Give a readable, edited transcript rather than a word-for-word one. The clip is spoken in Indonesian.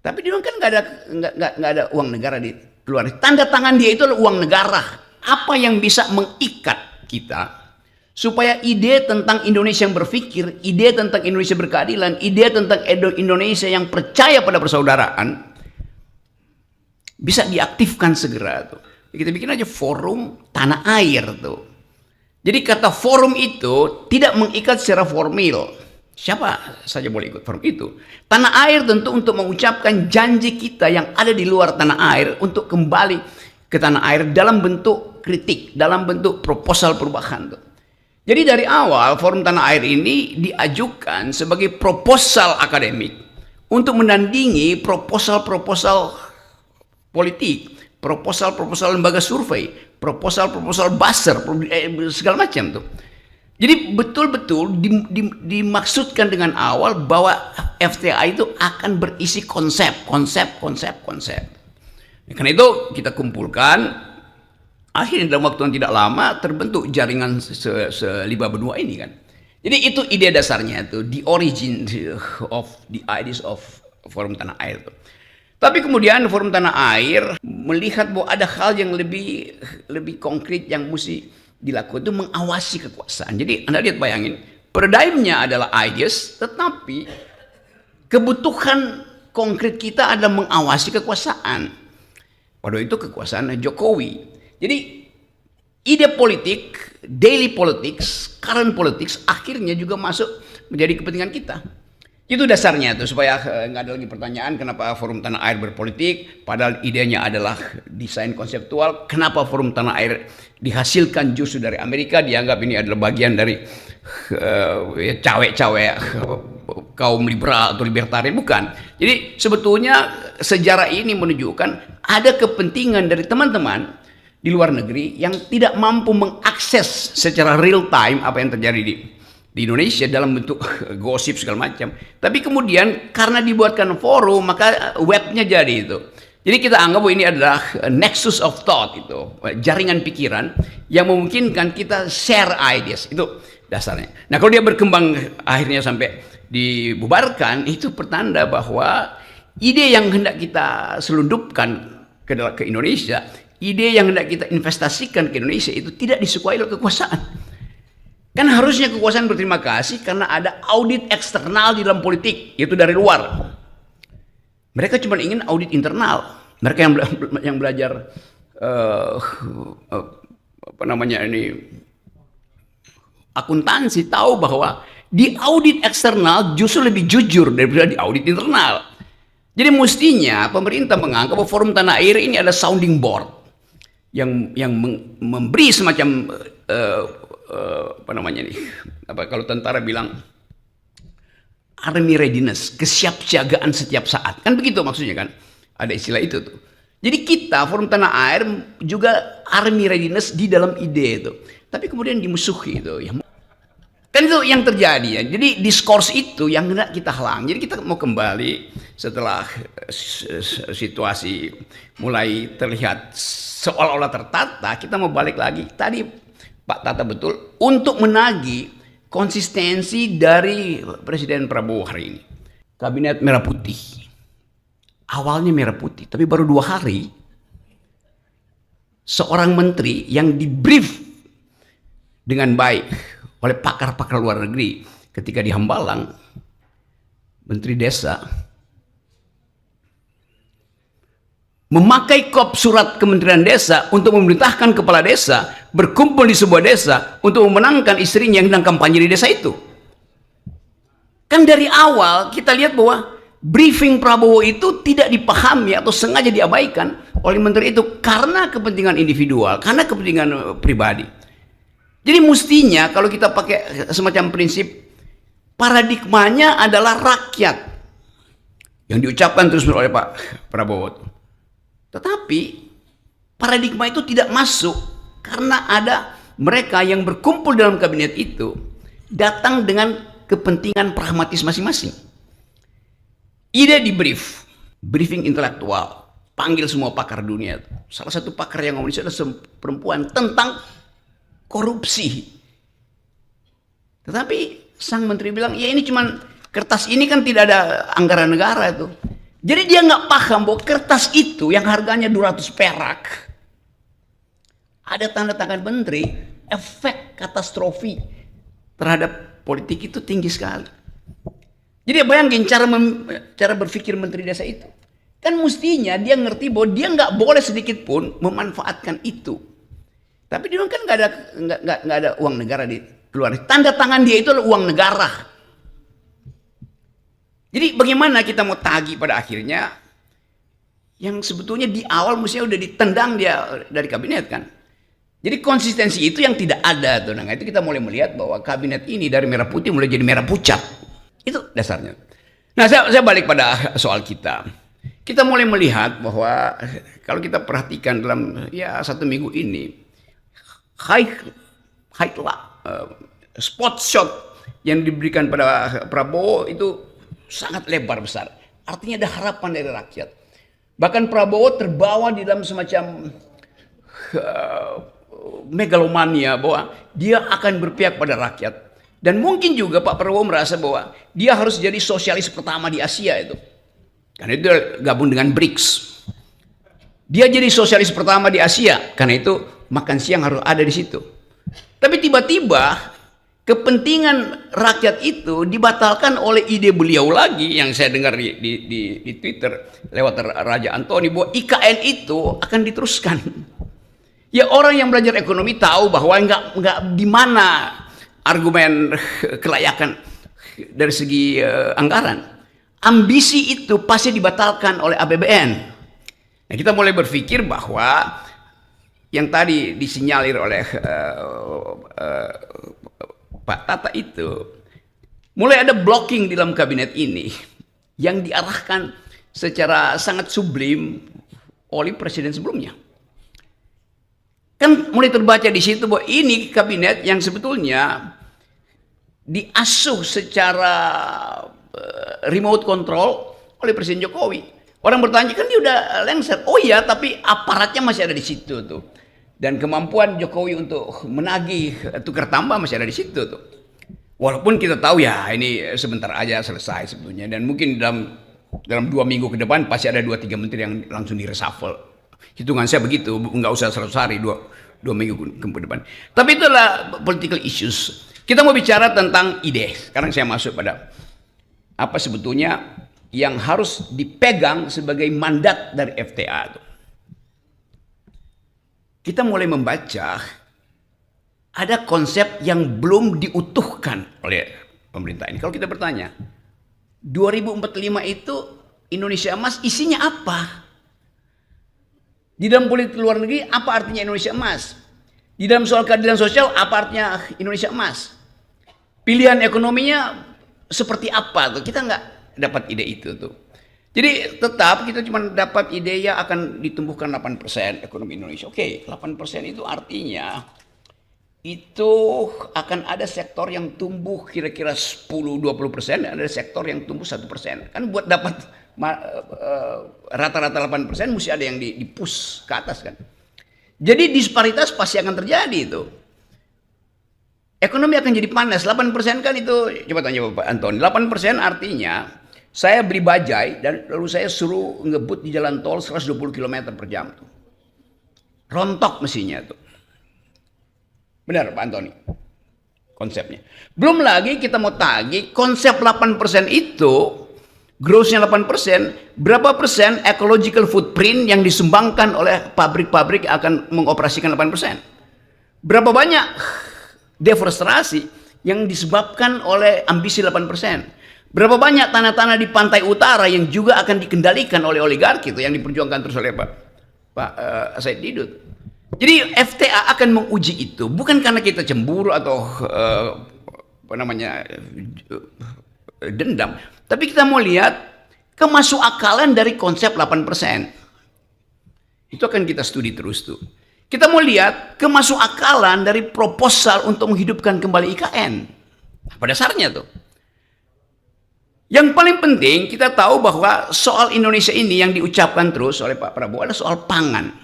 Tapi dia kan nggak ada uang negara di luar. Tanda tangan dia itu adalah uang negara. Apa yang bisa mengikat kita supaya ide tentang Indonesia yang berpikir, ide tentang Indonesia berkeadilan, ide tentang Indonesia yang percaya pada persaudaraan bisa diaktifkan segera tuh. Kita bikin aja forum tanah air tuh. Jadi kata forum itu tidak mengikat secara formal. Siapa saja boleh ikut forum itu. Tanah air tentu untuk mengucapkan janji kita yang ada di luar tanah air untuk kembali ke tanah air dalam bentuk kritik, dalam bentuk proposal perubahan tuh. Jadi dari awal forum tanah air ini diajukan sebagai proposal akademik untuk menandingi proposal-proposal politik, proposal-proposal lembaga survei, proposal-proposal buzzer, segala macam tuh. Jadi betul-betul dimaksudkan dengan awal bahwa FTA itu akan berisi konsep. Karena itu kita kumpulkan, akhirnya dalam waktu yang tidak lama terbentuk jaringan selima benua ini kan. Jadi itu ide dasarnya itu, the origin of the ideas of Forum Tanah Air itu. Tapi kemudian Forum Tanah Air melihat bahwa ada hal yang lebih konkret yang mesti dilakukan, itu mengawasi kekuasaan. Jadi Anda lihat, bayangin, paradigmnya adalah ideas, tetapi kebutuhan konkret kita adalah mengawasi kekuasaan. Pada itu kekuasaan Jokowi. Jadi ide politik, daily politics, current politics akhirnya juga masuk menjadi kepentingan kita. Itu dasarnya tuh, supaya nggak ada lagi pertanyaan kenapa Forum Tanah Air berpolitik, padahal idenya adalah desain konseptual. Kenapa Forum Tanah Air dihasilkan justru dari Amerika, dianggap ini adalah bagian dari cawe-cawe kaum liberal atau libertarian, bukan. Jadi sebetulnya sejarah ini menunjukkan ada kepentingan dari teman-teman di luar negeri yang tidak mampu mengakses secara real time apa yang terjadi di Indonesia dalam bentuk gosip segala macam. Tapi kemudian karena dibuatkan forum, maka webnya jadi itu. Jadi kita anggap bahwa ini adalah nexus of thought, itu jaringan pikiran yang memungkinkan kita share ideas. Itu dasarnya. Nah, kalau dia berkembang akhirnya sampai dibubarkan, itu pertanda bahwa ide yang hendak kita selundupkan ke Indonesia, ide yang hendak kita investasikan ke Indonesia itu tidak disukai oleh kekuasaan. Kan harusnya kekuasaan berterima kasih karena ada audit eksternal di dalam politik, yaitu dari luar. Mereka cuma ingin audit internal. Mereka yang belajar akuntansi tahu bahwa di audit eksternal justru lebih jujur daripada di audit internal. Jadi mestinya pemerintah menganggap bahwa Forum Tanah Air ini ada sounding board yang memberi semacam kalau tentara bilang army readiness, kesiapsiagaan setiap saat, kan begitu maksudnya kan, ada istilah itu tuh. Jadi kita Forum Tanah Air juga army readiness di dalam ide itu, tapi kemudian dimusuhi itu ya. Kan itu yang terjadi ya. Jadi diskurs itu yang hendak kita halang. Jadi kita mau kembali setelah situasi mulai terlihat seolah-olah tertata, kita mau balik lagi tadi Pak Tata betul untuk menagih konsistensi dari Presiden Prabowo hari ini. Kabinet merah putih, awalnya merah putih, tapi baru 2 hari seorang menteri yang dibrief dengan baik oleh pakar-pakar luar negeri ketika di Hambalang, Menteri Desa memakai kop surat Kementerian Desa untuk memerintahkan kepala desa berkumpul di sebuah desa untuk memenangkan istrinya yang sedang kampanye di desa itu. Kan dari awal kita lihat bahwa briefing Prabowo itu tidak dipahami atau sengaja diabaikan oleh menteri itu karena kepentingan individual, karena kepentingan pribadi. Jadi mestinya kalau kita pakai semacam prinsip, paradigmanya adalah rakyat yang diucapkan terus oleh Pak Prabowo. Tetapi paradigma itu tidak masuk karena ada mereka yang berkumpul dalam kabinet itu datang dengan kepentingan pragmatis masing-masing. Ide di briefing intelektual, panggil semua pakar dunia. Salah satu pakar yang ngomong itu adalah perempuan tentang korupsi. Tetapi sang menteri bilang, ya ini cuman kertas ini kan tidak ada anggaran negara itu. Jadi dia nggak paham bahwa kertas itu yang harganya 200 perak, ada tanda tangan menteri, efek katastrofi terhadap politik itu tinggi sekali. Jadi bayangin cara berpikir menteri desa itu. Kan mestinya dia ngerti bahwa dia nggak boleh sedikit pun memanfaatkan itu. Tapi dia kan nggak ada uang negara di keluar. Tanda tangan dia itu adalah uang negara. Jadi bagaimana kita mau tagih pada akhirnya yang sebetulnya di awal mestinya udah ditendang dia dari kabinet kan. Jadi konsistensi itu yang tidak ada tuh. Nah itu kita mulai melihat bahwa kabinet ini dari merah putih mulai jadi merah pucat. Itu dasarnya. Nah saya balik pada soal kita. Kita mulai melihat bahwa kalau kita perhatikan dalam ya 1 minggu ini, spot shot yang diberikan pada Prabowo itu sangat lebar besar. Artinya ada harapan dari rakyat. Bahkan Prabowo terbawa di dalam semacam megalomania bahwa dia akan berpihak pada rakyat. Dan mungkin juga Pak Prabowo merasa bahwa dia harus jadi sosialis pertama di Asia itu. Karena itu gabung dengan BRICS. Dia jadi sosialis pertama di Asia. Karena itu makan siang harus ada di situ. Tapi tiba-tiba kepentingan rakyat itu dibatalkan oleh ide beliau lagi yang saya dengar di Twitter lewat Raja Antoni bahwa IKN itu akan diteruskan. Ya orang yang belajar ekonomi tahu bahwa nggak di mana argumen kelayakan dari segi anggaran. Ambisi itu pasti dibatalkan oleh APBN. Nah, kita mulai berpikir bahwa yang tadi disinyalir oleh Pak Tata itu mulai ada blocking di dalam kabinet ini yang diarahkan secara sangat sublim oleh presiden sebelumnya. Kan mulai terbaca di situ bahwa ini kabinet yang sebetulnya diasuh secara remote control oleh Presiden Jokowi. Orang bertanya kan dia udah lengser. Oh iya, tapi aparatnya masih ada di situ tuh. Dan kemampuan Jokowi untuk menagih tukar tambah masih ada di situ tuh. Walaupun kita tahu ya ini sebentar aja selesai sebetulnya. Dan mungkin dalam 2 minggu ke depan pasti ada 2-3 menteri yang langsung di-reshuffle. Hitungan saya begitu, nggak usah 100 hari, 2 minggu ke depan. Tapi itulah political issues. Kita mau bicara tentang ide. Sekarang saya masuk pada apa sebetulnya yang harus dipegang sebagai mandat dari FTA. Kita mulai membaca ada konsep yang belum diutuhkan oleh pemerintah ini. Kalau kita bertanya, 2045 itu Indonesia Emas isinya apa? Di dalam politik luar negeri, apa artinya Indonesia Emas? Di dalam soal keadilan sosial, apa artinya Indonesia Emas? Pilihan ekonominya seperti apa tuh? Kita nggak dapat ide itu tuh. Jadi tetap kita cuma dapat ide ya akan ditumbuhkan 8% ekonomi Indonesia. Oke, 8% itu artinya itu akan ada sektor yang tumbuh kira-kira 10-20%, dan ada sektor yang tumbuh 1%. Kan buat dapat rata-rata 8% mesti ada yang di-push ke atas kan. Jadi disparitas pasti akan terjadi itu. Ekonomi akan jadi panas. 8% kan itu, coba tanya Pak Antoni, 8% artinya saya beli bajai dan lalu saya suruh ngebut di jalan tol 120 km per jam tuh. Rontok mesinnya tuh. Benar Pak Antoni konsepnya. Belum lagi kita mau tagih konsep 8% itu, grossnya 8%, berapa persen ecological footprint yang disumbangkan oleh pabrik-pabrik akan mengoperasikan 8%. Berapa banyak deforestasi yang disebabkan oleh ambisi 8%. Berapa banyak tanah-tanah di pantai utara yang juga akan dikendalikan oleh oligarki itu yang diperjuangkan terus oleh Pak Said Didu. Jadi FTA akan menguji itu bukan karena kita cemburu atau dendam, tapi kita mau lihat kemasukakalan dari konsep 8%. Itu akan kita studi terus tuh. Kita mau lihat kemasukakalan dari proposal untuk menghidupkan kembali IKN. Apa dasarnya tuh? Yang paling penting kita tahu bahwa soal Indonesia ini yang diucapkan terus oleh Pak Prabowo adalah soal pangan.